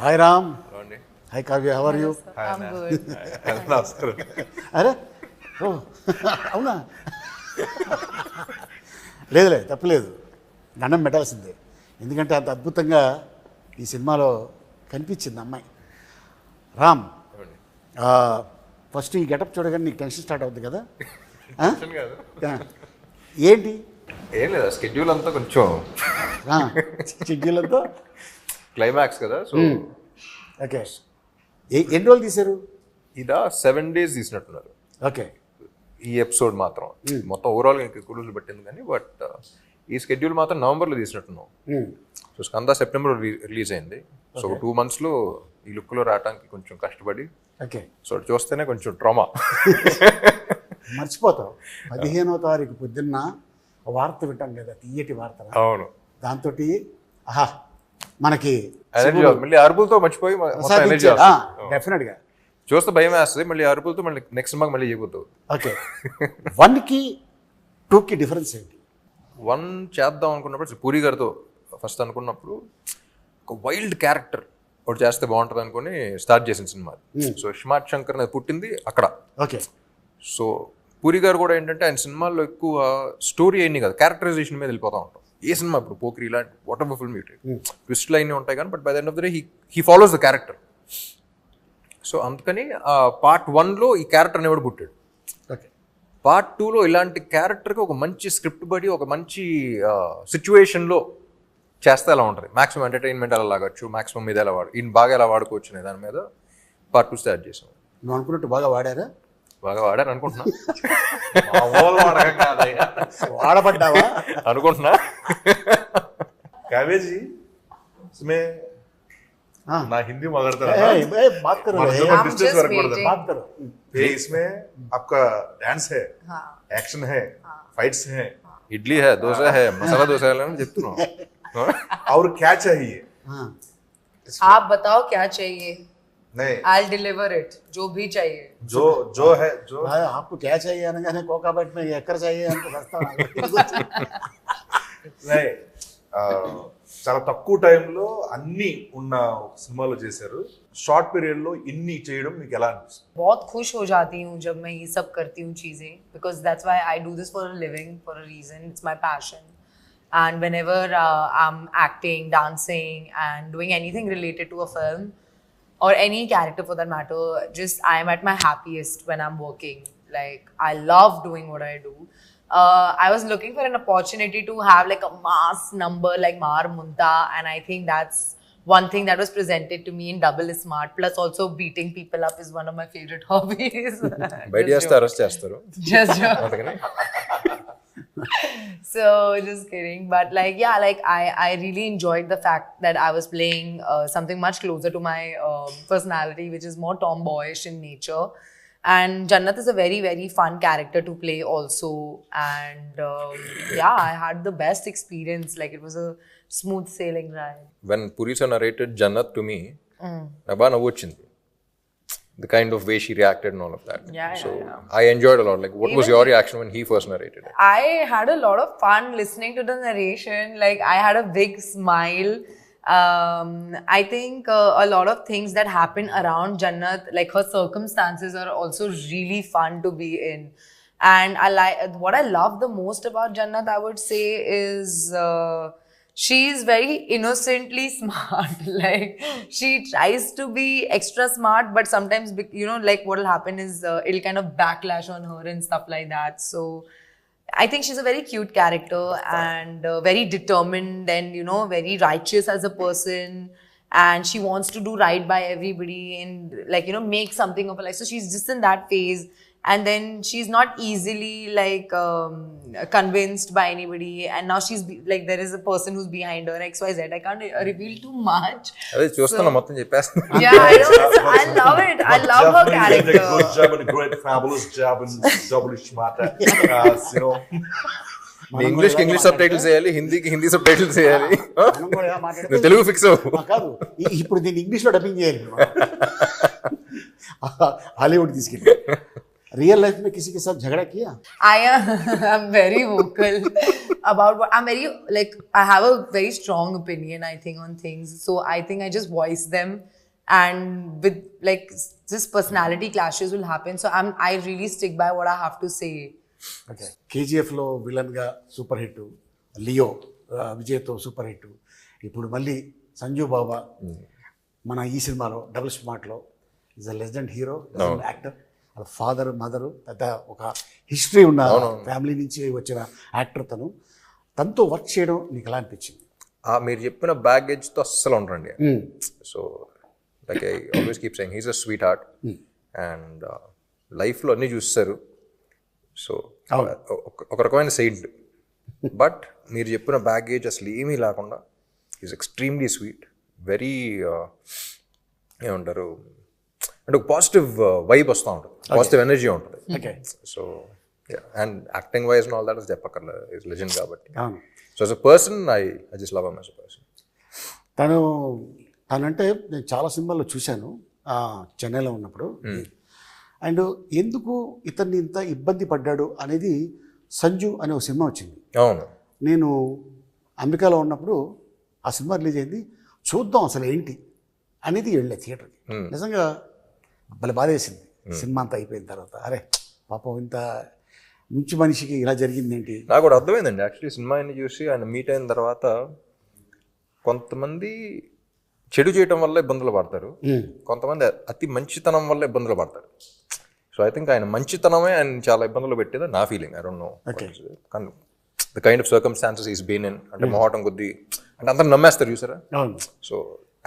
Hi Ram. Hi Kavya, how are you? I'm good. నమస్కారం. అరే ఓ అవునా? లేదులే, తప్పలేదు, దండం పెట్టాల్సిందే. ఎందుకంటే అంత అద్భుతంగా ఈ సినిమాలో కనిపించింది అమ్మాయి. రామ్, ఫస్ట్ ఈ గెటప్ చూడగానే నీకు టెన్షన్ స్టార్ట్ అవుతుంది కదా? ఏంటి? ఏం లేదా, స్కెడ్యూల్ అంతా కొంచెం షెడ్యూల్ అంతా క్లైమాక్స్ కదా. So okay. ఎన్ని రోజులు తీశారు? ఇదా 7 days తీసినట్టున్నారు ఓకే. ఈ ఎపిసోడ్ మాత్రం. మొత్తం ఓవరాల్ ఇంకా ఎక్కువ రోజులు పట్టింది కానీ, బట్ ఈ స్కెడ్యూల్ మాత్రం నవంబర్లో తీసినట్టున్నాం. సో స్కంద సెప్టెంబర్ రిలీజ్ అయింది. సో 2 monthsలో ఈ లుక్లో రావడానికి కొంచెం కష్టపడి, ఓకే. సో చూస్తేనే కొంచెం ట్రామా. మర్చిపోతావు. 15వ తారీఖు పొద్దున్న వార్త వింటాం కదా, తీయటి వార్త. అవును, దాంతో ఆహా మనకి ఎనర్జీ మళ్ళీ అరుపులతో మర్చిపోయి ఎనర్జీ డెఫినెట్గా చూస్తే భయం వేస్తుంది. మళ్ళీ అరుపులతో మళ్ళీ నెక్స్ట్ సినిమాకి మళ్ళీ చేయబోతావు. ఓకే. 1కి 2కి డిఫరెన్స్ ఏంటి? 1 చేద్దాం అనుకున్నప్పుడు పూరి గారితో ఫస్ట్ అనుకున్నప్పుడు ఒక వైల్డ్ క్యారెక్టర్ ఒకటి చేస్తే బాగుంటుంది అనుకుని స్టార్ట్ చేసిన సినిమా. సో స్మార్ట్ శంకర్ అనేది పుట్టింది అక్కడ. ఓకే. సో పూరి గారు కూడా ఏంటంటే ఆయన సినిమాల్లో ఎక్కువ స్టోరీ అయినాయి కదా, క్యారెక్టరైజేషన్ మీద వెళ్ళిపోతూ ఉంటాం. ఏ సినిమా ఇప్పుడు పోక్రీ ఇలాంటి వాట్ ఎవర్ ఫిల్మ్ ట్విస్ట్లు అయినా ఉంటాయి కానీ, but by the end of the day he follows the character. So అందుకని పార్ట్ 1లో ఈ క్యారెక్టర్ అనేవాడు పుట్టాడు. ఓకే. పార్ట్ 2లో ఇలాంటి క్యారెక్టర్కి ఒక మంచి స్క్రిప్ట్ బడి ఒక మంచి సిచ్యువేషన్లో చేస్తే ఎలా ఉంటుంది, మాక్సిమం ఎంటర్టైన్మెంట్ ఎలా లాగొచ్చు, మాక్సిమం మీద ఎలా ఈయన బాగా ఎలా వాడుకోవచ్చు అనే దాని మీద పార్ట్ 2 స్టార్ట్ చేసాం. నువ్వు అనుకున్నట్టు బాగా వాడారా? బాగా వాడారు అనుకుంటున్నా. వాడబడ్డావా అనుకుంటున్నా. काव्य जी, इसमें ना हिंदी में अगर बात करो, डिस्टेंस वर्क पड़ता बात करो. है. इसमें आपका डांस है, एक्शन है, फाइट्स है, ఇడ్లీ హే, దోశ హే, మసాలా దోశ అని చెప్తున్నాం. और क्या चाहिए? आप बताओ क्या चाहिए, नहीं I'll deliver it. जो भी चाहिए, जो है जो भाई, आपको क्या चाहिए అనగానే కోకాబెట్ में ఎక్కడ चाहिए అంటే వస్తాను. नहीं చాలా తక్కువ టైంలో అన్ని ఉన్న సినిమాలో చేశారు. షార్ట్ పీరియడ్ లో ఇన్ని చేయడం మీకు ఎలా అనిపిస్తుంది? बहुत खुश हो जाती हूँ जब मैं ये सब करती हूँ चीज़ें, because that's why I do this for a living, for a reason. It's my passion. And whenever I'm acting, dancing and doing anything related to a film or any character for that matter, just I am at my happiest when I'm working. Like, I love doing what I do. I was looking for an opportunity to have like a mass number like Mar Munta, and I think that's one thing that was presented to me in Double is Smart. Plus also beating people up is one of my favorite hobbies. బయట చేస్తే arrest చేస్తారు. Just joking. So just kidding, but like yeah, like I really enjoyed the fact that I was playing something much closer to my personality, which is more tomboyish in nature. And Jannat is a very, very fun character to play also. And yeah, I had the best experience. Like, it was a smooth sailing ride. When Puri sir narrated Jannat to me, నాకు బాగా నవ్వు వచ్చింది. The kind of way she reacted and all of that. Yeah, so yeah. I enjoyed a lot. Like, what was your reaction when he first narrated it? I had a lot of fun listening to the narration. Like, I had a big smile. I think a lot of things that happen around Jannat, like her circumstances, are also really fun to be in. And what I love the most about Jannat, I would say, is she's very innocently smart. Like, she tries to be extra smart, but sometimes, you know, like what will happen is it'll kind of backlash on her and stuff like that. So I think she's a very cute character and very determined and, you know, very righteous as a person. And she wants to do right by everybody and, like, you know, make something of her life. So she's just in that phase. And then she's not easily, like, convinced by anybody. And now she's, like, there is a person who's behind her, XYZ. I can't reveal too much. అదే చూస్తున్నా మొత్తం చెప్పేస్తా. Yeah, I know. I love it. I love her Did a character. good job and a great fabulous job and double smart. You know, ఇంగ్లీష్కి English subtitles వేయాలి, హిందీకి Hindi sub titles వేయాలి. మనం కూడా మాట్లాడితే నువ్వు తెలుగు ఫిక్స్ అవ్వు. కాదు, ఇప్పుడు దీన్ని ఇంగ్లీష్లో డబ్బింగ్ చేయాలి. హాలీవుడ్ తీసుకెళ్ళి रियल लाइफ में किसी के साथ झगड़ा किया? I'm very vocal about what I'm very like I have a very strong opinion I think on things. So I think I just voice them, and with like just personality clashes will happen. So I really stick by what I have to say. Okay. కేజీఎఫ్లో విలన్గా super hit, Leo విజయ్తో super hit, ఇప్పుడు మళ్ళీ సంజు బాబా మన ఈ సినిమాలో double స్మార్ట్లో is a legend hero, legend actor. వాళ్ళ ఫాదర్ మదరు పెద్ద ఒక హిస్టరీ ఉన్న ఫ్యామిలీ నుంచి వచ్చిన యాక్టర్ తనతో వర్క్ చేయడం నీకు ఎలా అనిపించింది? మీరు చెప్పిన బ్యాగేజ్తో అస్సలు ఉండరండి. So like I always keep saying he's a sweet heart and లైఫ్లో అన్నీ చూస్తారు. సో ఒక రకమైన సెయింట్. బట్ మీరు చెప్పిన బ్యాగేజ్ అసలు ఏమీ లేకుండా ఈజ్ ఎక్స్ట్రీమ్లీ స్వీట్, వెరీ ఏమంటారు అంటే ఒక పాజిటివ్ వైబ్ వస్తూ ఉంటుంది, పాజిటివ్ ఎనర్జీ ఉంటుంది. Okay. So and acting wise all that is చెప్పక్కర్లేదు, ఇస్ లెజెండ్ కాబట్టి. So as a person I just love him as a person. తనంటే నేను చాలా సినిమాల్లో చూశాను చెన్నైలో ఉన్నప్పుడు. అండ్ ఎందుకు ఇతన్ని ఇంత ఇబ్బంది పడ్డాడు అనేది సంజు అనే ఒక సినిమా వచ్చింది. అవును. నేను అమెరికాలో ఉన్నప్పుడు ఆ సినిమా రిలీజ్ అయింది, చూద్దాం అసలు ఏంటి అనేది వెళ్ళే థియేటర్కి. నిజంగా భలే బాధేసింది సినిమా అంతా అయిపోయిన తర్వాత. అరే పాపం ఇంత మంచి మనిషికి ఇలా జరిగింది ఏంటి. నాకు కూడా అర్థమైందండి యాక్చువల్లీ సినిమాని చూసి ఆయన మీట్ అయిన తర్వాత. కొంతమంది చెడు చేయటం వల్ల ఇబ్బందులు పడతారు, కొంతమంది అతి మంచితనం వల్ల ఇబ్బందులు పడతారు. సో ఐ థింక్ ఆయన మంచితనమే ఆయన చాలా ఇబ్బందులు పెట్టేది నా ఫీలింగ్. ఐ డోంట్ నో కానీ the kind of circumstances is been in, అంటే మొహటం కొద్దీ అంటే అందరూ నమ్మేస్తారు చూసారా. So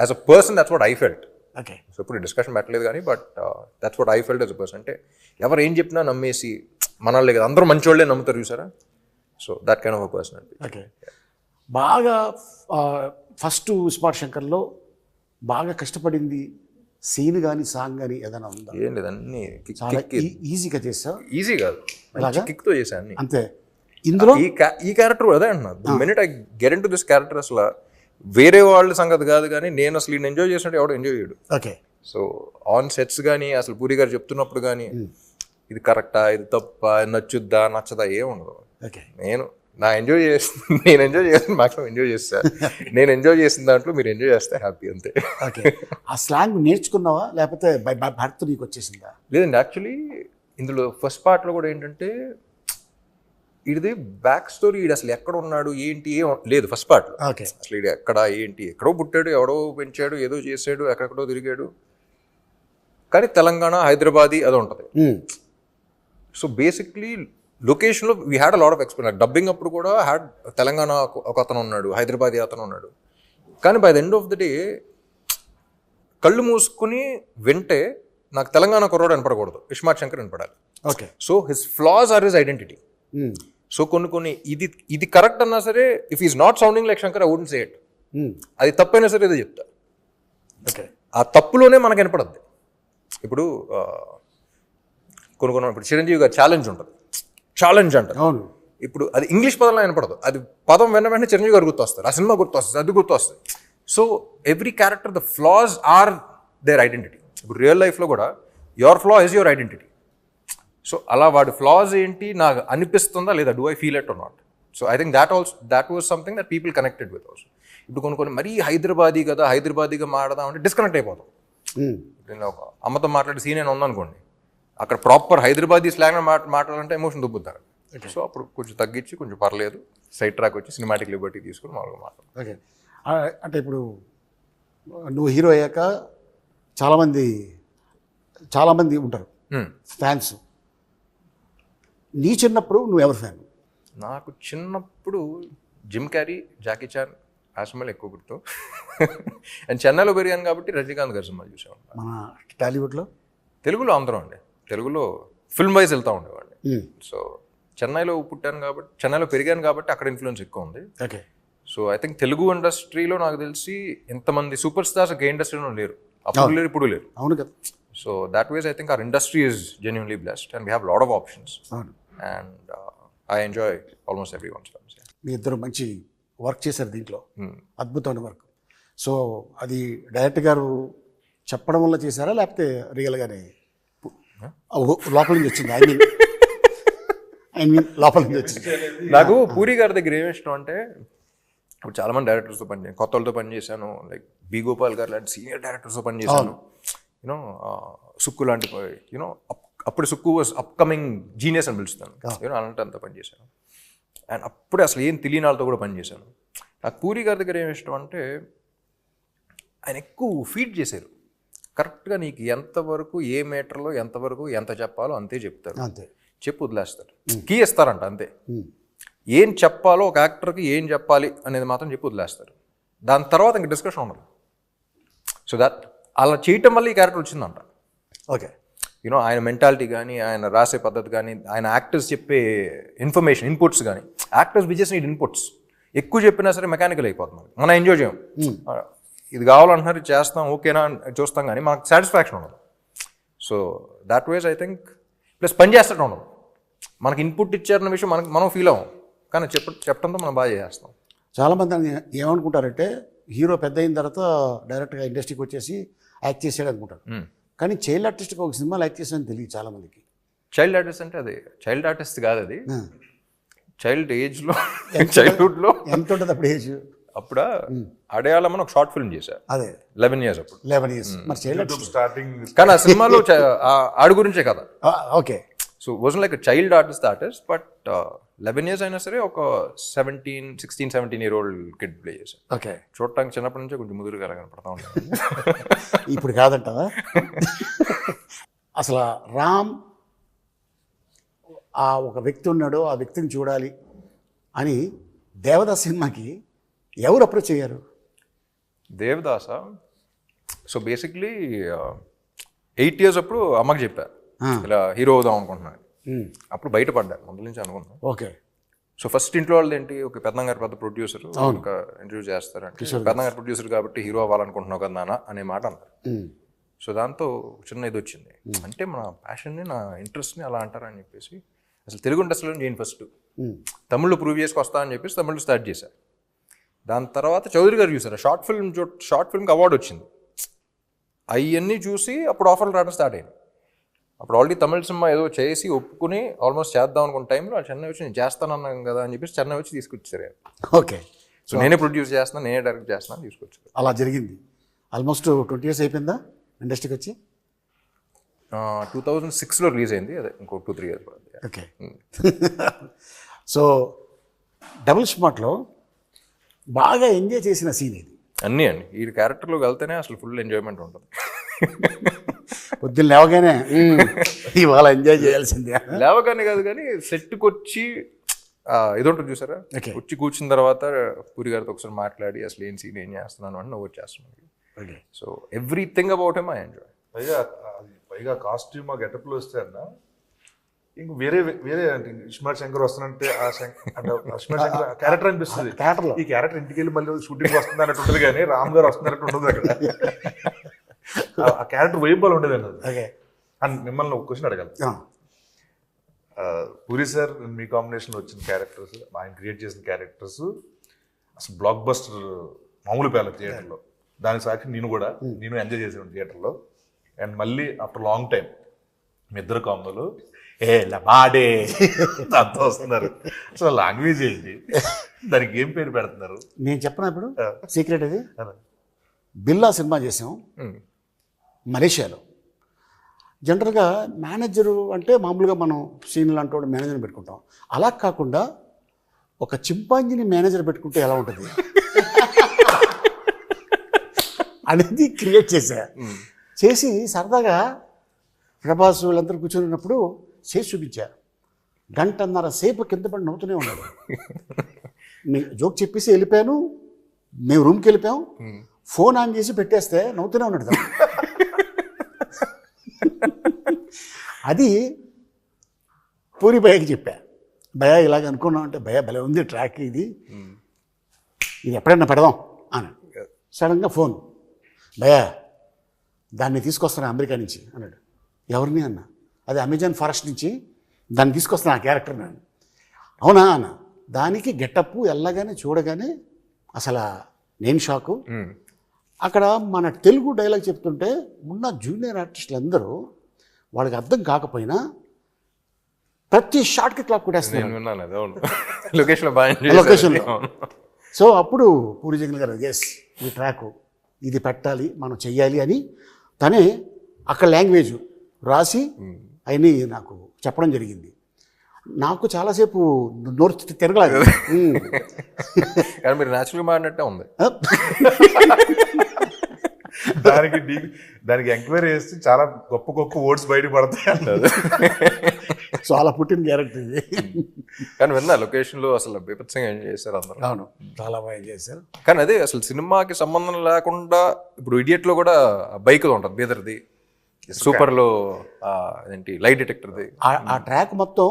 as a person that's what I felt. Okay. So ఇప్పుడు డిస్కషన్ పెట్టలేదు కానీ but that's what I felt as a person. అంటే ఎవరు ఏం చెప్పినా నమ్మేసి మనల్ని కదా అందరూ మంచోళ్ళే నమ్ముతారు చూసారా. So that kind of a person. Okay. బాగా ఫస్ట్ స్మార్ట్ శంకర్లో బాగా కష్టపడింది సీన్ కానీ సాంగ్ కానీ ఏదైనా ఉందా? ఏం లేదు, అన్ని చాలా ఈజీగా చేసా. ఈజీ కాదు, కిక్తో చేశాను అన్ని. అంతే. ఇందులో ఈ క్యారెక్టర్ అదే అంటున్నా, the minute I get in to this character అసలు వేరే వాళ్ళ సంగతి కాదు కానీ నేను అసలు ఈయన ఎంజాయ్ చేసినట్టు ఎవడో ఎంజాయ్ చేయడు. ఓకే. సో ఆన్ సెట్స్ కానీ అసలు పూరి గారు చెప్తున్నప్పుడు కానీ ఇది కరెక్టా, ఇది తప్ప, నచ్చుద్దా నచ్చదా ఏం ఉండదు. ఓకే. నేను ఎంజాయ్ చేస్తాను, మాక్సిమం ఎంజాయ్ చేస్తాను. నేను ఎంజాయ్ చేసిన దాంట్లో మీరు ఎంజాయ్ చేస్తే హ్యాపీ అంతే. ఓకే. ఆ స్లాంగ్ నేర్చుకున్నావా లేకపోతే భర్త నీకు వచ్చేసిందా? లేదండి, యాక్చువల్లీ ఇందులో ఫస్ట్ పార్ట్లో కూడా ఏంటంటే ఇది బ్యాక్ స్టోరీ, ఇది అసలు ఎక్కడ ఉన్నాడు ఏంటి ఏం లేదు ఫస్ట్ పార్ట్లో. ఓకే. అసలు ఇది ఎక్కడ ఏంటి, ఎక్కడో పుట్టాడు, ఎవడో పెంచాడు, ఏదో చేసాడు, ఎక్కడెక్కడో తిరిగాడు, కానీ తెలంగాణ హైదరాబాదీ అది ఉంటుంది. సో బేసిక్లీ లొకేషన్లో we had a lot of experience. Dubbing అప్పుడు కూడా హ్యాడ్ తెలంగాణ ఒక అతను ఉన్నాడు, హైదరాబాదీ అతను ఉన్నాడు. కానీ by the end of the day కళ్ళు మూసుకుని వింటే నాకు తెలంగాణ కుర్రాడు వినపడకూడదు, ఇస్మార్ట్ శంకర్ వినపడాలి. Okay. So his flaws are his identity. So కొన్ని ఇది కరెక్ట్ అన్నా సరే, if is not sounding like Shankar I wouldn't say it. అది తప్పైనా సరే ఏదో చెప్తా. ఓకే. ఆ తప్పులోనే మనకు వినపడద్ది. ఇప్పుడు కొన్ని ఇప్పుడు చిరంజీవి గారు ఛాలెంజ్ ఉంటుంది, ఛాలెంజ్ అంటారు. అవును. ఇప్పుడు అది ఇంగ్లీష్ పదంలో వినపడదు, అది పదం వెంటనే చిరంజీవి గారు గుర్తొస్తారు, ఆ సినిమా గుర్తొస్తుంది, అది గుర్తొస్తుంది. So every character the flaws are their identity. ఇప్పుడు రియల్ లైఫ్లో కూడా your flaw is your identity. So అలా వాడి ఫ్లాస్ ఏంటి నాకు అనిపిస్తుందా లేదా, do I feel it or not. So I think that was something that people connected with also. ఇప్పుడు కొన్ని మరీ హైదరాబాదీ కదా, హైదరాబాదీగా మాడదాం అంటే డిస్కనెక్ట్ అయిపోతాం. నేను ఒక అమ్మతో మాట్లాడే సీన్ అయినా ఉందనుకోండి, అక్కడ ప్రాపర్ హైదరాబాదీ స్లాంగ్ మాట్లాడాలంటే ఎమోషన్ దుబ్బుతారు. సో అప్పుడు కొంచెం తగ్గించి కొంచెం పర్లేదు సైడ్ ట్రాక్ వచ్చి సినిమాటిక్ లిబర్టీ తీసుకుని మామూలుగా మాట్లాడు. ఓకే. అంటే ఇప్పుడు నువ్వు హీరో అయ్యాక చాలామంది ఉంటారు ఫ్యాన్స్. నీ చిన్నప్పుడు నువ్వు ఎవరు ఫ్యాన్? నాకు చిన్నప్పుడు జిమ్ క్యారీ, జాకీ చాన్ ఆ సినిమాలు ఎక్కువ గుర్తు. అండ్ చెన్నైలో పెరిగాను కాబట్టి రజనీకాంత్ గారి సినిమాలు చూసేవాడిని. మన టాలీవుడ్లో తెలుగులో అందరం అండి, తెలుగులో ఫిల్మ్ వైజ్ వెళ్తూ ఉండేవాడిని. సో చెన్నైలో పుట్టాను కాబట్టి, చెన్నైలో పెరిగాను కాబట్టి అక్కడ ఇన్ఫ్లుయెన్స్ ఎక్కువ ఉంది. Okay. So I think Telugu ఇండస్ట్రీలో నాకు తెలిసి ఇంతమంది సూపర్ స్టార్స్ ఏ ఇండస్ట్రీలో లేరు, అప్పుడు లేరు ఇప్పుడు లేరు. అవును కదా. So that was I think our industry is genuinely blessed and we have lot of options. అవును. And I enjoy almost everyone. మీ ఇద్దరు మంచి వర్క్ చేశారు దీంట్లో, అద్భుతమైన వర్క్. సో అది డైరెక్టర్ గారు చెప్పడం వల్ల చేశారా లేకపోతే రియల్గానే? లోపల నుంచి వచ్చింది. ఐ మీన్ లోపల నుంచి వచ్చింది. నాకు పూరి గారి దగ్గర ఏమి ఇష్టం అంటే, ఇప్పుడు చాలా మంది డైరెక్టర్స్తో పనిచేసాను, కొత్త వాళ్ళతో పనిచేశాను, లైక్ బి గోపాల్ గారు లాంటి సీనియర్ డైరెక్టర్స్తో పనిచేశాను, యూనో సుక్కు లాంటి, యూనో అప్పుడు సుక్కు వాజ్ అప్కమింగ్ జీనియస్ అని పిలుస్తాను, యూనో అలాంటి అంతా పనిచేశాను. అండ్ అప్పుడే అసలు ఏం తెలియని వాళ్ళతో కూడా పనిచేశాను. నాకు పూరి గారి దగ్గర ఏమి ఇష్టం అంటే, ఆయన ఎక్కువ ఫీడ్ చేశారు. కరెక్ట్గా నీకు ఎంతవరకు ఏ మీటర్లో ఎంతవరకు ఎంత చెప్పాలో అంతే చెప్తారు, అంతే చెప్పు వదిలేస్తారు, కీ ఇస్తారంట అంతే. ఏం చెప్పాలో ఒక యాక్టర్కి ఏం చెప్పాలి అనేది మాత్రం చెప్పి వదిలేస్తారు. దాని తర్వాత ఇంక డిస్కషన్ ఉండదు. సో దట్ అలా చేయటం వల్ల ఈ క్యారెక్టర్ వచ్చిందంట. ఓకే, యూనో ఆయన మెంటాలిటీ కానీ, ఆయన రాసే పద్ధతి కానీ, ఆయన యాక్టర్స్ చెప్పే ఇన్ఫర్మేషన్ ఇన్పుట్స్ కానీ, యాక్టర్స్ బిజెస్ నీడ్ ఇన్పుట్స్. ఎక్కువ చెప్పినా సరే మెకానికల్ అయిపోతుంది, మనం ఎంజాయ్ చేయం. ఇది కావాలంటున్నారు, ఇది చేస్తాం, ఓకేనా చూస్తాం, కానీ మనకు సాటిస్ఫాక్షన్ ఉండదు. So that was I think, plus పని చేస్తూ ఉండదు. మనకి ఇన్పుట్ ఇచ్చారన్న విషయం మనం ఫీల్ అవ్వం, కానీ చెప్పడంతో మనం బాగా చేస్తాం. చాలామంది ఏమనుకుంటారంటే హీరో పెద్ద అయిన తర్వాత డైరెక్ట్గా ఇండస్ట్రీకి వచ్చేసి యాక్ట్ చేసాడు అనుకుంటారు. కానీ చైల్డ్ ఆర్టిస్ట్గా ఒక సినిమాలో యాక్ట్ చేసాడని తెలియదు చాలామందికి. చైల్డ్ ఆర్టిస్ట్ అంటే అది చైల్డ్ ఆర్టిస్ట్ కాదు, అది చైల్డ్ ఏజ్లో, చైల్డ్హుడ్లో. ఎంత ఉంటుంది అప్పుడు ఏజ్? అప్పుడు అడయాళం అని ఒక షార్ట్ ఫిల్మ్ చేశారు, అదే 11 years అప్పుడు. 11 years మరి చైల్డ్ ఆర్టిస్ట్ స్టార్టింగ్. కానీ ఆ సినిమాలో ఆడు గురించే కదా. Okay, so wasn't like child artist, but 11 years అయినా సరే ఒక 16-17-year-old కిడ్ ప్లే చేశారు. ఓకే, చూడటానికి చిన్నప్పటి నుంచే కొంచెం ముదురుగా కనపడతా ఉంటాను. ఇప్పుడు కాదంటావా? అసలు రామ్ ఆ ఒక వ్యక్తి ఉన్నాడు, ఆ వ్యక్తిని చూడాలి అని దేవదాస్ సినిమాకి ఎవరు అప్రోచ్ అయ్యారు? దేవదాస, సో బేసిక్లీ 8 years అప్పుడు అమ్మకి చెప్పారు ఇలా హీరో అవుదాం అనుకుంటున్నాను. అప్పుడు బయటపడ్డారు, ముందు నుంచి అనుకున్నాను. ఓకే, సో ఫస్ట్ ఇంట్లో వాళ్ళు ఏంటి, ఒక పెద్దంగారు పెద్ద ప్రొడ్యూసర్ ఒక ఇంటర్వ్యూ చేస్తారంటే, పెద్దంగారు ప్రొడ్యూసర్ కాబట్టి హీరో అవ్వాలనుకుంటున్నావు కదా నాన్న అనే మాట అన్నారు. సో దాంతో చిన్న ఇది వచ్చింది, అంటే మన ప్యాషన్ని, నా ఇంట్రెస్ట్ని అలా అంటారని చెప్పేసి అసలు తెలుగు ఇండస్ట్రీలో చేయను ఫస్ట్, తమిళ్లో ప్రూవ్ చేసుకొస్తా అని చెప్పేసి తమిళ్లో స్టార్ట్ చేశారు. దాని తర్వాత చౌదరి గారు చూసారు, షార్ట్ ఫిల్మ్కి అవార్డు వచ్చింది. అవన్నీ చూసి అప్పుడు ఆఫర్లు రావడం స్టార్ట్ అయింది. అప్పుడు ఆల్రెడీ తమిళ సినిమా ఏదో చేసి ఒప్పుకుని ఆల్మోస్ట్ చేద్దాం అనుకున్న టైంలో చెన్నై వచ్చి నేను చేస్తానన్నాను కదా అని చెప్పేసి చెన్నై వచ్చి తీసుకొచ్చారు. ఓకే, సో నేనే ప్రొడ్యూస్ చేస్తున్నాను, నేనే డైరెక్ట్ చేస్తున్నాను తీసుకొచ్చారు. అలా జరిగింది. ఆల్మోస్ట్ 20 years అయిపోయిందా ఇండస్ట్రీకి వచ్చి? 2006లో రిలీజ్ అయింది, అదే ఇంకో 2-3 years. ఓకే. సో డబుల్ స్మార్ట్లో బాగా ఎంజాయ్ చేసిన సీన్ ఇది? అన్నీ అండి, ఈ క్యారెక్టర్లోకి వెళ్తేనే అసలు ఫుల్ ఎంజాయ్మెంట్ ఉంటుంది. పొద్దున్న లేవగానే ఇవాళ ఎంజాయ్ చేయాల్సిందే. లేవగానే కాదు కానీ సెట్కి వచ్చి ఇది ఉంటుంది చూసారా, వచ్చి కూర్చున్న తర్వాత పూరి గారితో ఒకసారి మాట్లాడి అసలు ఏం సీన్ ఏం చేస్తున్నాను అని నువ్వు వచ్చేస్తున్నాను. So everything about him I enjoy. పైగా కాస్ట్యూమ్ ఆ గెటప్లో వస్తే అన్న ఇంక వేరే అంటే ఇస్మార్ట్ శంకర్ వస్తానంటే ఆ ఇస్మార్ట్ శంకర్ క్యారెక్టర్ అనిపిస్తుంది. ఈ క్యారెక్టర్ ఇంటికి వెళ్ళి మళ్ళీ షూటింగ్ వస్తుంది అన్నట్టు ఉంటుంది, కానీ రామ్ గారు వస్తున్నట్టు ఉండదు అక్కడ. ఆ క్యారెక్టర్ వైబల్ ఉండేది అన్నది. అండ్ మిమ్మల్ని ఒక క్వశ్చన్ అడగాలి. పూరి సార్ మీ కాంబినేషన్లో వచ్చిన క్యారెక్టర్స్, ఆయన క్రియేట్ చేసిన క్యారెక్టర్స్ అసలు బ్లాక్ బస్టర్ మామూలు పేర్ల థియేటర్లో. దానికి సాక్షి నేను ఎంజాయ్ చేసాను థియేటర్లో. అండ్ మళ్ళీ ఆఫ్టర్ లాంగ్ టైం మీ ఇద్దరు కాంబోలు బాడే అంతా వస్తున్నారు. అసలు లాంగ్వేజ్ ఏంటి, దానికి ఏం పేరు పెడుతున్నారు? నేను చెప్పను ఇప్పుడు సీక్రెట్. అది బిల్లా సినిమా చేసాం మలేషియాలో. జనరల్గా మేనేజరు అంటే మామూలుగా మనం సీన్లు అంటూ మేనేజర్ని పెట్టుకుంటాం. అలా కాకుండా ఒక చింపాంజీని మేనేజర్ పెట్టుకుంటే ఎలా ఉంటుంది అనేది క్రియేట్ చేసి సరదాగా ప్రభాస్ వీళ్ళందరూ కూర్చొని చేసి చూపించారు. 1.5 సేపు కింద పడి నవ్వుతూనే ఉన్నాడు. నేను జోక్ చెప్పేసి వెళ్ళిపోయాను, మేము రూమ్కి వెళ్ళిపోయాం, ఫోన్ ఆన్ చేసి పెట్టేస్తే నవ్వుతూనే ఉన్నాడు. అది పూరి భయ్యకి చెప్పా, భయ్యా ఇలాగ అనుకున్నాం అంటే, భయ్యా భలే ఉంది ట్రాక్, ఇది ఎప్పుడైనా పెడదాం అని. సడన్గా ఫోన్, భయ్యా దాన్ని తీసుకొస్తాను అమెరికా నుంచి అన్నాడు. ఎవరిని అన్న? అది అమెజాన్ ఫారెస్ట్ నుంచి దాన్ని తీసుకొస్తాను ఆ క్యారెక్టర్. నేను అవునా అన్న. దానికి గెటప్ వెళ్ళగానే చూడగానే అసలు నేను షాకు. అక్కడ మన తెలుగు డైలాగ్ చెప్తుంటే ఉన్న జూనియర్ ఆర్టిస్టులు అందరూ వాళ్ళకి అర్థం కాకపోయినా ప్రతి షాట్కి క్లాప్ కొట్టేస్తున్నారు నేను విన్నాను అది, అవును. లొకేషన్లో బాగా enjoy లొకేషన్లో. చేశారు. అవును. సో అప్పుడు పూరి జగన్ గారు ఎస్ ఈ ట్రాక్ ఇది పెట్టాలి మనం చెయ్యాలి అని తనే అక్కడ లాంగ్వేజ్ రాసి అవన్నీ నాకు చెప్పడం జరిగింది. నాకు చాలాసేపు నోరు తిరగలేదు. కానీ మీరు న్యాచురల్గా మాడినట్టే ఉంది. దానికి ఎంక్వైరీ చేస్తే చాలా గొప్ప గొప్ప వర్డ్స్ బయట పడతాయి అన్నది. సో అలా పుట్టిన క్యారెక్టర్ ఇది. కానీ విన్నా లొకేషన్లో అసలు బీభత్సంగా ఎంజాయ్ చేశారు అందరూ. అవును, చాలా బాగా చేశారు. కానీ అదే అసలు సినిమాకి సంబంధం లేకుండా ఇప్పుడు ఇడియట్లో కూడా బైక్లో ఉంటుంది బీదర్ది, సూపర్లో ఏంటి లైట్ డిటెక్టర్ది. ఆ ట్రాక్ మొత్తం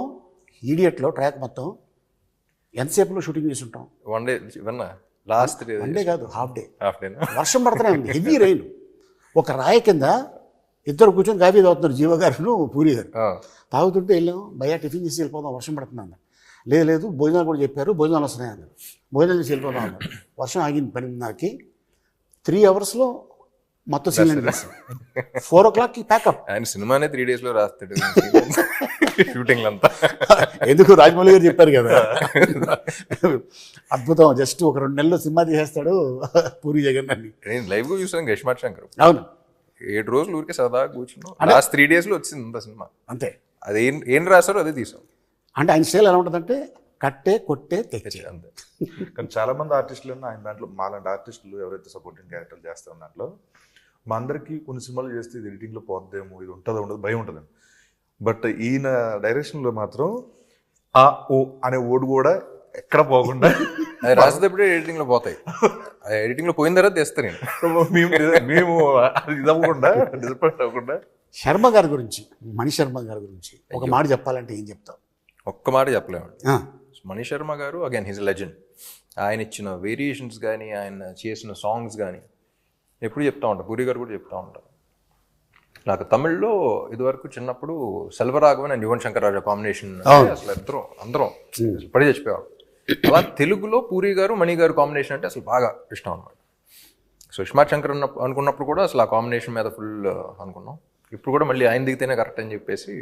ఈడియట్లో ట్రాక్ మొత్తం ఎంతసేపులో షూటింగ్ చేసి ఉంటాం. వన్ డే విన్నా, లాస్ట్ డే వన్ డే కాదు, హాఫ్ డే. డేనా? వర్షం పడుతూనే ఉంది, హెవీ రైన్. ఒక రాయి కింద ఇద్దరు కూర్చొని కాఫీ తాగుతున్నారు, జీవ గారు పూరి గారు. తాగుతుంటే వెళ్ళాం, భయ్యా టిఫిన్ చేసి వెళ్ళిపోదాం, వర్షం పడుతుంది అన్నారు. లేదు భోజనాలు కూడా చెప్పారు, భోజనాలు వస్తున్నాయి అన్నారు. భోజనాలు చేసి వెళ్ళిపోదాం అన్నారు. వర్షం ఆగింది 10:30కి. 3 అవర్స్లో మొత్తం సీన్ చేస్తాం. 4 o'clockకి ప్యాకప్. ఆయన సినిమానే 3 daysలో రాస్తాడు షూటింగ్ అంతా. ఎందుకు రాజమౌళి గారు చెప్పారు కదా, అద్భుతం, జస్ట్ ఒక 2 నెలల్లో సినిమా తీసేస్తాడు పూరి జగన్ అని. నేను లైవ్గా చూసాను గష్మాట్ శంకర్. అవును, 7 రోజులు ఊరికే సరదాగా కూర్చున్నాం. లాస్ట్ 3 daysలో వచ్చింది అంత సినిమా. అంతే. అది ఏం రాశారో అదే తీసాం అంటే ఆయన స్టైల్ ఎలా ఉంటుందంటే కట్టే కొట్టే తెచ్చే. అంతే. కానీ చాలా మంది ఆర్టిస్టులు ఆయన దాంట్లో మాలాంటి ఆర్టిస్టులు ఎవరైతే సపోర్టింగ్ క్యారెక్టర్ చేస్తారో దాంట్లో మా అందరికీ కొన్ని సినిమాలు చేస్తే ఇది ఎడిటింగ్లో పోద్దేమో, ఇది ఉంటుందో ఉండదు భయం ఉంటుంది. బట్ ఈయన డైరెక్షన్లో మాత్రం ఆ ఓ అనే ఓడు కూడా ఎక్కడ పోకుండా అది రాసేటప్పుడే ఎడిటింగ్లో పోతాయి. ఎడిటింగ్లో పోయిన తర్వాత తెస్తాను నేను. మేము అది ఇది అవ్వకుండా డిసప్పాయింట్ అవ్వకుండా. శర్మ గారి గురించి, మణి శర్మ గారి గురించి ఒక మాట చెప్పాలంటే ఏం చెప్తావు? ఒక్క మాట చెప్పలేమండి. మణి శర్మ గారు అగైన్ హిజ్ లెజెండ్. ఆయన ఇచ్చిన వేరియేషన్స్ కానీ ఆయన చేసిన సాంగ్స్ కానీ ఎప్పుడు చెప్తా ఉంటారు. పూరి గారు కూడా చెప్తా ఉంటారు. నాకు తమిళ్లో ఇదివరకు చిన్నప్పుడు సెల్వరాఘవన్ అండ్ యువన్ శంకర్ రాజా కాంబినేషన్ అసలు అందరం పడి చచ్చిపోయాడు. అలా తెలుగులో పూరి గారు మణి గారు కాంబినేషన్ అంటే అసలు బాగా ఇష్టం అనమాట. సో ఇస్మార్ట్ శంకర్ అనుకున్నప్పుడు కూడా అసలు ఆ కాంబినేషన్ మీద ఫుల్ అనుకున్నాం. ఇప్పుడు కూడా మళ్ళీ ఆయన దిగితేనే కరెక్ట్ అని చెప్పేసి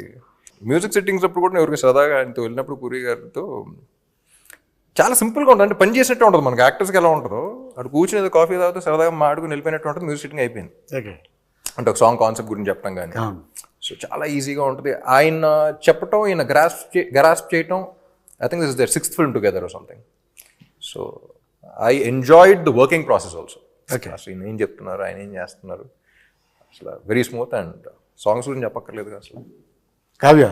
మ్యూజిక్ సెట్టింగ్స్ అప్పుడు కూడా ఎవరికి సరదాగా ఆయనతో వెళ్ళినప్పుడు పూరి గారితో చాలా సింపుల్గా ఉంటుంది. అంటే పని చేసినట్టు ఉంటుంది. మనకి యాక్టర్స్కి ఎలా ఉంటుందో అటు కూర్చుని కాఫీ తాగుతూ సరదాగా మాడుకుని వెళ్ళిపోయినట్టు ఉంటుంది. మ్యూజిక్ సెట్టింగ్ అయిపోయింది. అంటే ఒక సాంగ్ కాన్సెప్ట్ గురించి చెప్పడం కానీ సో చాలా ఈజీగా ఉంటుంది. ఆయన చెప్పటం, ఈయన గ్రాస్ప్ చేయటం. I think this is their 6th film together or something. So I enjoyed the working process also. అసలు ఈయన ఏం చెప్తున్నారు, ఆయన ఏం చేస్తున్నారు, అసలు వెరీ స్మూత్. అండ్ సాంగ్స్ గురించి చెప్పక్కర్లేదు అసలు. काव्या,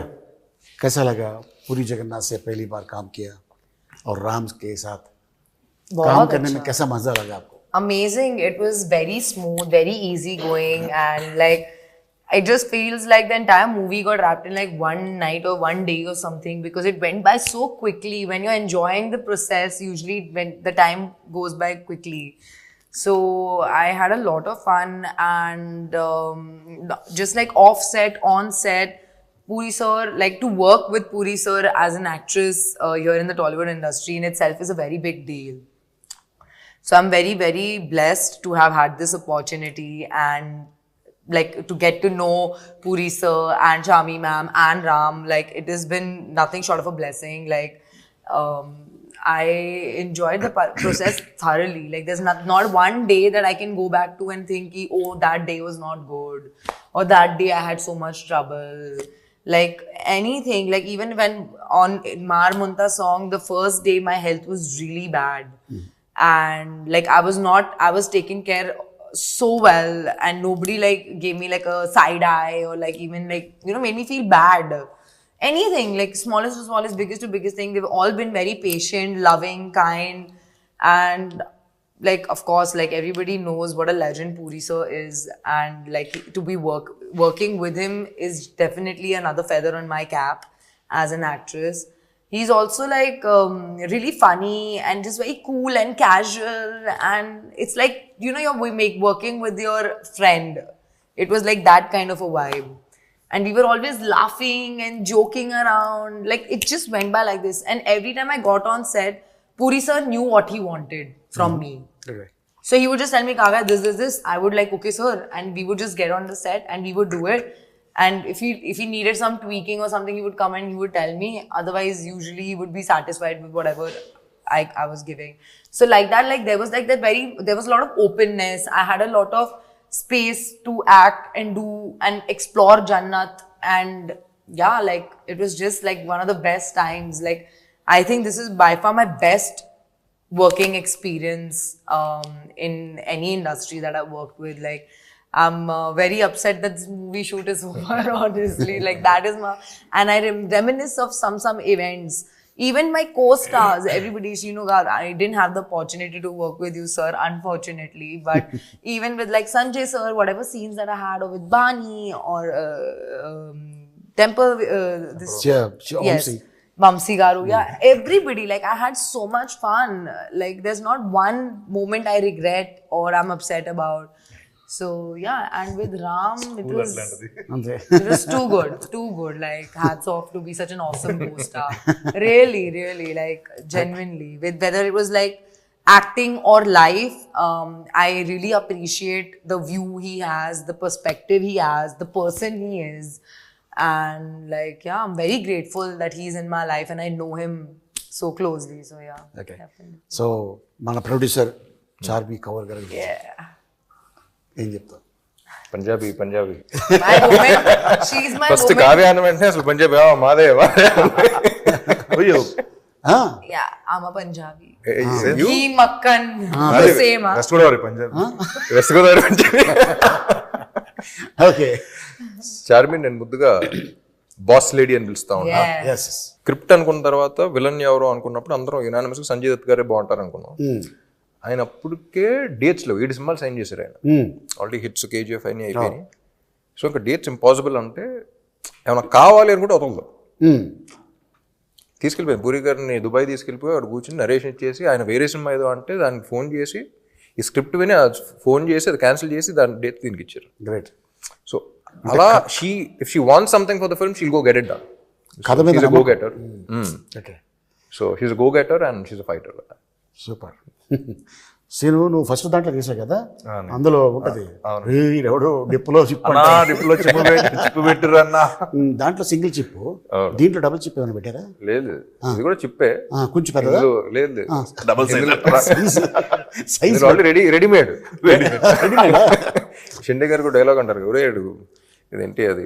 कैसा लगा पूरी जगन्नाथ से पहली बार काम किया और राम के साथ काम करने में कैसा मजा लगा आपको? Amazing. It was very smooth, very easy going, and like it just feels like the entire movie got wrapped in like one night or one day or something, because it went by so quickly. When you're enjoying the process, usually when the time goes by quickly. So I had a lot of fun, and just like off set, on set, Puri sir, like to work with Puri sir as an actress here in the Tollywood industry in itself is a very big deal. So I'm very, very blessed to have had this opportunity, and like to get to know Puri sir and Shami ma'am and Ram. Like it has been nothing short of a blessing. Like I enjoyed the process thoroughly. Like there's not one day that I can go back to and think, oh, that day was not good, or that day I had so much trouble. Like anything, like even when on Mar Munta song, the first day my health was really bad. And like I was taking care so well, and nobody like gave me like a side eye or like even like, you know, made me feel bad. Anything, like smallest to smallest, biggest to biggest thing, they've all been very patient, loving, kind, and like of course like everybody knows what a legend Puri sir is, and like to be working with him is definitely another feather on my cap as an actress. He's also like really funny and just very cool and casual, and it's like, you know, you're working with your friend. It was like that kind of a vibe, and we were always laughing and joking around. Like it just went by like this, and every time I got on set, Puri sir knew what he wanted from me. Okay. So he would just tell me, Kavya, this. I would like, okay, sir. And we would just get on the set and we would do it. And if he needed some tweaking or something, he would come and he would tell me. Otherwise, usually he would be satisfied with whatever I was giving. So like that, like there was a lot of openness. I had a lot of space to act and do and explore Jannat, and yeah, like it was just like one of the best times. Like I think this is by far my best working experience in any industry that I've worked with. Like I'm very upset that this movie shoot is over, honestly. Like that is my, and I reminisce of some events. Even my co-stars, everybody, I didn't have the opportunity to work with you, sir, unfortunately. But even with like Sanjay sir, whatever scenes that I had, or with Bani or Temple, this yes, Vamsi Garu, yeah, everybody. Like I had so much fun. Like there's not one moment I regret or I'm upset about. So yeah, and with Ram, it was too good. Like hats off to be such an awesome co-star. Really, like genuinely. With whether it was like acting or life, I really appreciate the view he has, the perspective he has, the person he is, and like yeah, I'm very grateful that he's in my life and I know him so closely. So yeah, Okay. definitely. So మన producer Charmi cover గారు Yeah. ఏం చెప్తారు? Punjabi My woman, she's my first woman. Kavya అన్న వెంటనే అసలు పంజాబీ మాదే అయ్యో Yeah, I'm a Punjabi. You? He Makkan, the same. Huh? West Godavari Punjab west Godavari Punjabi. Okay, Charmi నేను ముద్దుగా బాస్ లేడీ అని పిలుస్తా ఉన్నా. Yeah. ఎస్ ఎస్, స్క్రిప్ట్ అనుకున్న తర్వాత విలన్ ఎవరు అనుకున్నప్పుడు అందరం యునానిమస్ సంజయ్ దత్ గారే బాగుంటారు అనుకున్నాం. ఆయన అప్పటికే డేట్స్ లో 7 సినిమాలు సైన్ చేశారు ఆయన. ఆల్రెడీ హిట్స్ KGF అయినా అయిపోయినాయి. సో ఇంకా డేట్స్ ఇంపాసిబుల్ అంటే ఏమైనా కావాలి అనుకుంటే వదలదు. తీసుకెళ్ళిపోయి పూరి గారిని దుబాయ్ తీసుకెళ్ళిపోయి అక్కడ కూర్చొని నరేషన్ ఇచ్చేసి ఆయన వేరే సినిమా ఏదో అంటే దానికి ఫోన్ చేసి ఈ స్క్రిప్ట్ విని ఫోన్ చేసి అది క్యాన్సిల్ చేసి దాని డేట్ దీనికి ఇచ్చారు. గ్రేట్. సో అలా if she wants something for the film she'll go get it done. కథ మీద go getter. Okay, so he's go getter and she's a fighter. Super. Seenu నువ్వు ఫస్ట్ దాంట్లో చేసావు కదా, అందులో ఉంటది ఎవడు డిప్పులో చిప్ డిప్లో చిప్పు పెట్టిర్రు అన్న. దాంట్లో సింగిల్ చిప్, దీంట్లో డబుల్ చిప్ ఏమైనా పెట్టారా? లేదు ఇది కూడా చిప్పే, కొంచెం పెద్దదా? లేదు double size already readymade. Shinde గారు డైలాగ్ అంటారు, ఎవరే ఇదేంటి అది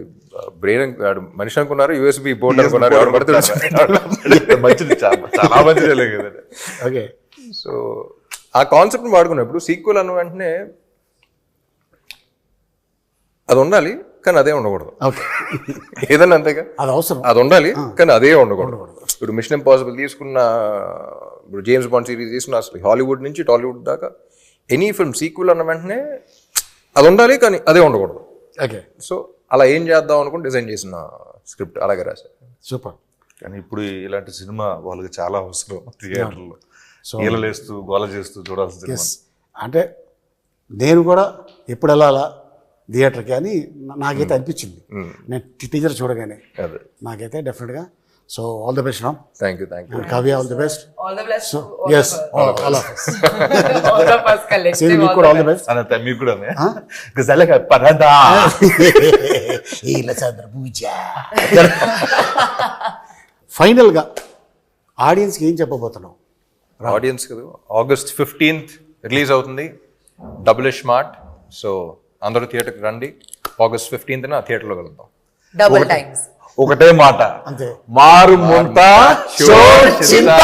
బ్రెయిన్ మనిషి అనుకున్నారు, USB బోర్డ్ అనుకున్నారు, ఎవరు పడుతుంది. మంచిది, చాలా మంచిది కదండి. ఓకే, సో ఆ కాన్సెప్ట్ని వాడుకున్నప్పుడు సీక్వెల్ అన్న వెంటనే అది ఉండాలి కానీ అదే ఉండకూడదు. ఓకే, ఏదన్నా అంతేగా, అది అవసరం, అది ఉండాలి కానీ అదే ఉండకూడదు. ఇప్పుడు మిషన్ ఇంపాసిబుల్ తీసుకున్న, ఇప్పుడు జేమ్స్ బాండ్ సిరీస్ తీసుకున్న, అసలు హాలీవుడ్ నుంచి టాలీవుడ్ దాకా ఎనీ ఫిల్మ్ సీక్వెల్ అన్న వెంటనే అది ఉండాలి కానీ అదే ఉండకూడదు. ఓకే, సో అలా ఏం చేద్దాం అనుకుని డిజైన్ చేసిన స్క్రిప్ట్ అలాగే రాశారు. సూపర్. కానీ ఇప్పుడు ఇలాంటి సినిమా వాళ్ళకి చాలా అవసరం థియేటర్లో. ఈలలేస్తూ గోల చేస్తూ చూడాల్సిన సినిమా. ఎస్, అంటే నేను కూడా ఎప్పుడు వెళ్ళాలా థియేటర్కి అని నాకైతే అనిపించింది నేను టీజర్ చూడగానే. అదే నాకైతే డెఫినెట్గా. So all the best Ram. Thank you. Kavya, all the best. All the best. So to all us, of us. All of us. All of us collective. Seenu, మీకు all కూడా the all the best. Anantha మీకు కూడా గజాలగా పరదా ఫైనల్గా ఆడియన్స్కి ఏం చెప్పబోతున్నావు? ఆడియన్స్ కదా, August 15th రిలీజ్ అవుతుంది డబుల్ స్మార్ట్. సో అందరూ థియేటర్కి రండి. August 15th థియేటర్లో వెళ్తాం. Double times. ఒకటే మాట, అంతే. మారు ముంత షో చింత.